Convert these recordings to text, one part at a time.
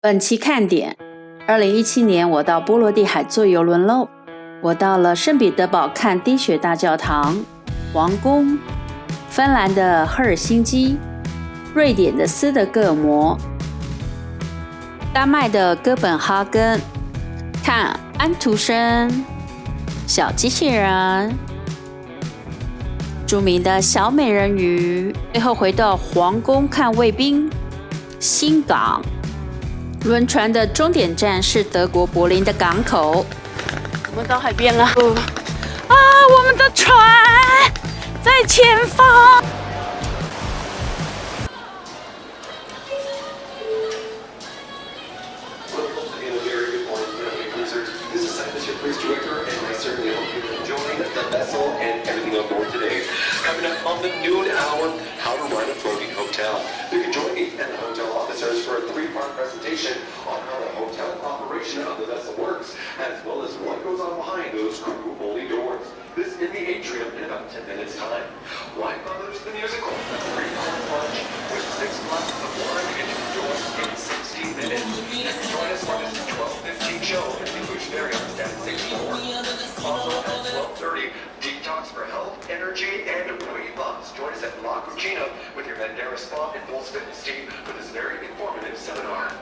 本期看点：2017年我到波罗的海坐邮轮喽。我到了圣彼得堡看滴血大教堂、王宫，芬兰的赫尔辛基，瑞典的斯德哥尔摩，丹麦的哥本哈根，看安徒生、小机器人，著名的小美人鱼，最后回到皇宫看卫兵，新港。轮船的终点站是德国柏林的港口。我们到海边了。我们的船在前方。Coming up on the noon hour, how to run a floating hotel. You can join me and the hotel officers for a 3-part presentation on how the hotel operation of the vessel works, as well as what goes on behind those crew-only doors. This in the atrium in about 10 minutes' time. Why Brothers the Musical? 3-part lunch with 6 glasses of wine and enjoy in 60 minutes. Join us for this 12:15 show and inclusionary on at 6:04. Also at 12:30, Detox for Health, Energy, and Weight Loss. Join us at La Cucina with your Mandara Spa and Pulse Fitness team for this very informative seminar.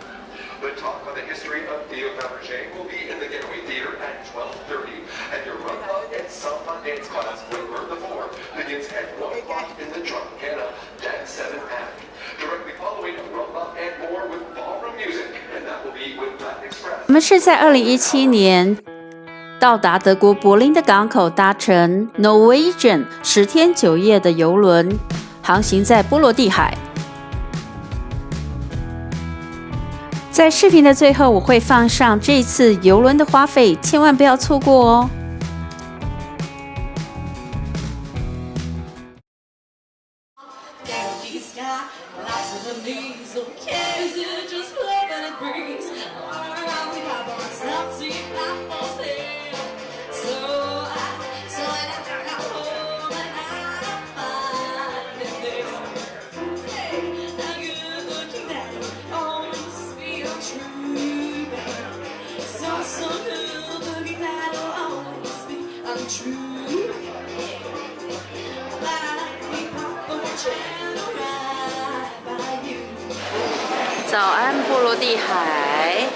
The talk on the history of Theo Fabergé will be in the Getaway Theater at 12:30, and your Rumba and Samba dance class with Bert the Four begins at 1 o'clock in the Tropicana Dance 7 Pack. Directly following Rumba and more with ballroom music, and that will be with Latin Express. 我们是在2017年到达德国柏林的港口，搭乘 Norwegian 10天9夜的邮轮，航行在波罗的海。在视频的最后，我会放上这次邮轮的花费，千万不要错过哦。早安，波罗的海，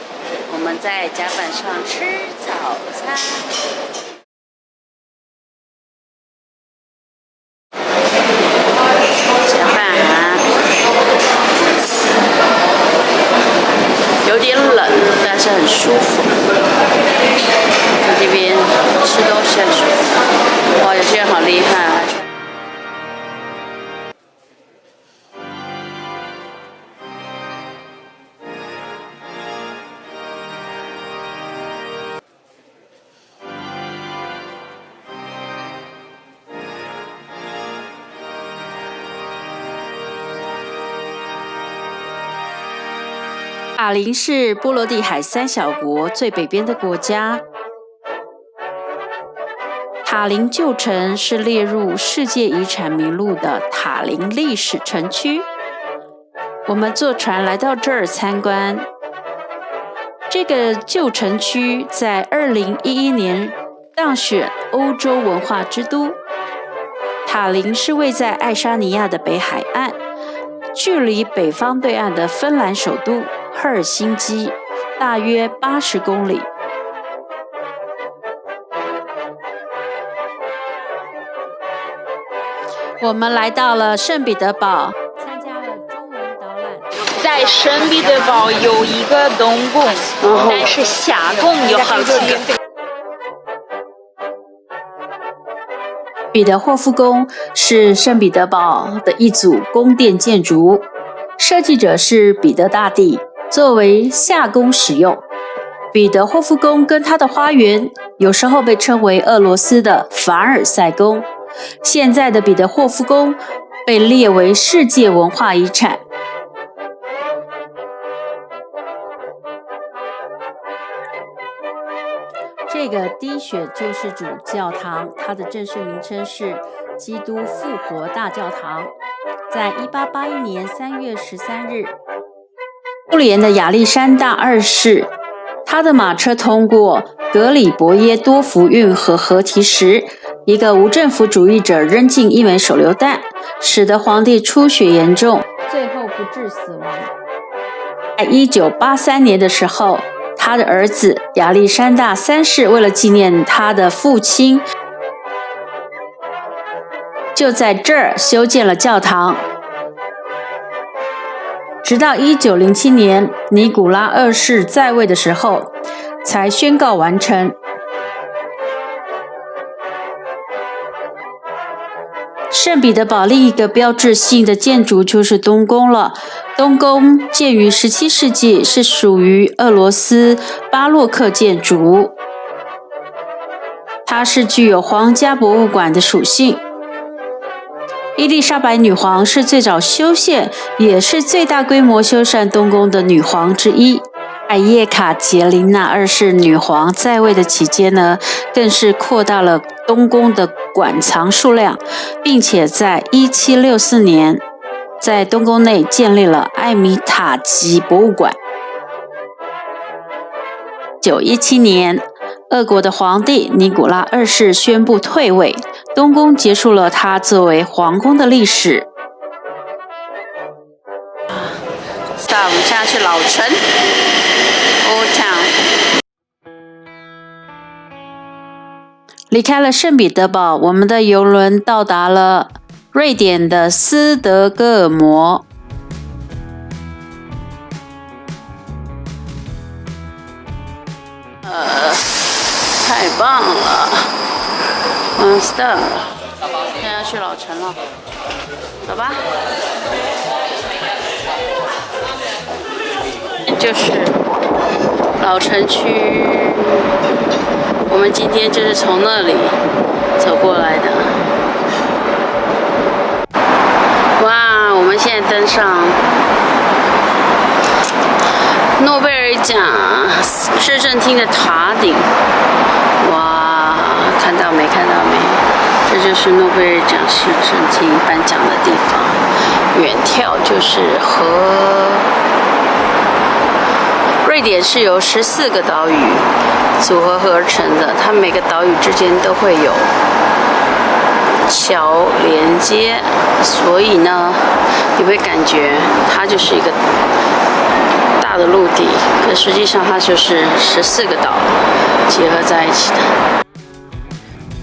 我们在甲板上吃早餐。甲板有点冷，但是很舒服。在这边吃东西很舒服。哇，有些人好厉害啊！塔林是波罗的海3小国最北边的国家。塔林旧城是列入世界遗产名录的塔林历史城区。我们坐船来到这儿参观。这个旧城区在2011年当选欧洲文化之都。塔林是位在爱沙尼亚的北海岸，距离北方对岸的芬兰首都赫尔辛基大约80公里。我们来到了圣彼得堡，参加了中文导览。在圣彼得堡有一个东宫，但是夏宫有好几个。彼得霍夫宫是圣彼得堡的一组宫殿建筑，设计者是彼得大帝，作为夏宫使用。彼得霍夫宫跟它的花园有时候被称为俄罗斯的凡尔赛宫。现在的彼得霍夫宫被列为世界文化遗产。这个滴血救世主教堂，它的正式名称是基督复活大教堂，在1881年3月13日苏联的亚历山大二世，他的马车通过格里伯耶多夫运河河堤时，一个无政府主义者扔进一枚手榴弹，使得皇帝出血严重，最后不治死亡。在1983年的时候，他的儿子亚历山大三世为了纪念他的父亲，就在这儿修建了教堂。直到1907年尼古拉二世在位的时候，才宣告完成。圣彼得堡另一个标志性的建筑就是东宫了。东宫建于17世纪，是属于俄罗斯巴洛克建筑，它是具有皇家博物馆的属性。伊丽莎白女皇是最早修宪，也是最大规模修缮东宫的女皇之一。在叶卡捷琳娜二世女皇在位的期间呢，更是扩大了东宫的馆藏数量，并且在1764年在东宫内建立了艾米塔吉博物馆。1917年，俄国的皇帝尼古拉二世宣布退位，东宫结束了他作为皇宫的历史。我们现在去老城 Old Town。 离开了圣彼得堡，我们的邮轮到达了瑞典的斯德哥尔摩。太棒了！Stop！ 现在要去老城了，走吧。就是老城区，我们今天就是从那里走过来的。哇，我们现在登上诺贝尔奖市政厅的塔顶。哇，看到没？看到没？这就是诺贝尔奖市政厅颁奖的地方。远眺就是河。瑞典是由14个岛屿组合而成的，它每个岛屿之间都会有桥连接，所以呢，你会感觉它就是一个大的陆地，可实际上它就是14个岛结合在一起的。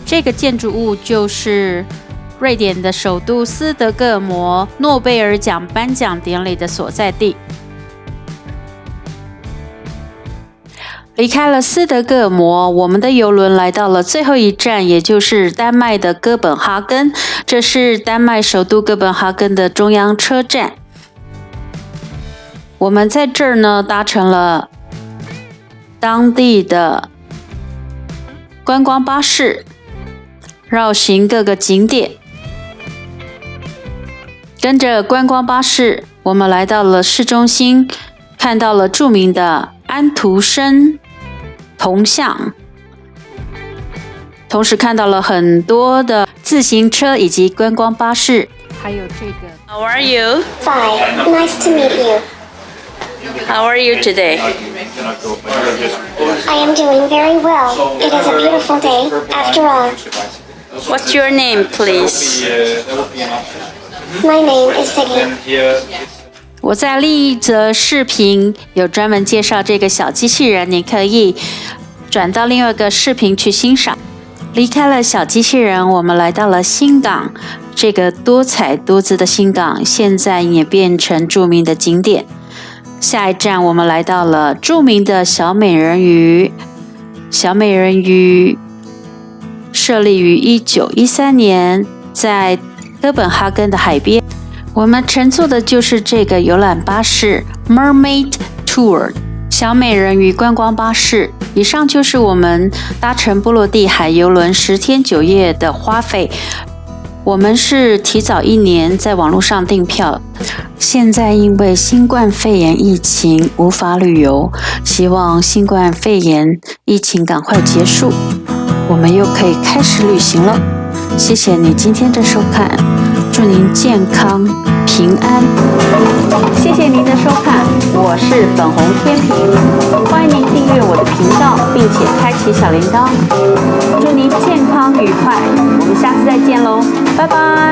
这个建筑物就是瑞典的首都斯德哥尔摩诺贝尔奖颁奖典礼的所在地。离开了斯德哥尔摩，我们的邮轮来到了最后一站，也就是丹麦的哥本哈根。这是丹麦首都哥本哈根的中央车站。我们在这儿呢搭乘了当地的观光巴士，绕行各个景点。跟着观光巴士，我们来到了市中心，看到了著名的安徒生铜像，同时看到了很多的自行车以及观光巴士，还有这个。How are you? Fine. Nice to meet you. How are you today? I am doing very well. It is a beautiful day, after all. What's your name, please? My name is Siggy. 我在另一则视频有专门介绍这个小机器人，你可以转到另外一个视频去欣赏。离开了小机器人，我们来到了新港，这个多彩多姿的新港现在也变成著名的景点。下一站我们来到了著名的小美人鱼。小美人鱼设立于1913年，在哥本哈根的海边。我们乘坐的就是这个游览巴士 Mermaid Tour 小美人鱼观光巴士。以上就是我们搭乘波罗的海邮轮10天9夜的花费。我们是提早1年在网络上订票，现在因为新冠肺炎疫情无法旅游，希望新冠肺炎疫情赶快结束，我们又可以开始旅行了。谢谢你今天的收看。祝您健康平安。谢谢您的收看，我是粉红天平，欢迎您订阅我的频道，并且开启小铃铛。祝您健康愉快，我们下次再见喽，拜拜。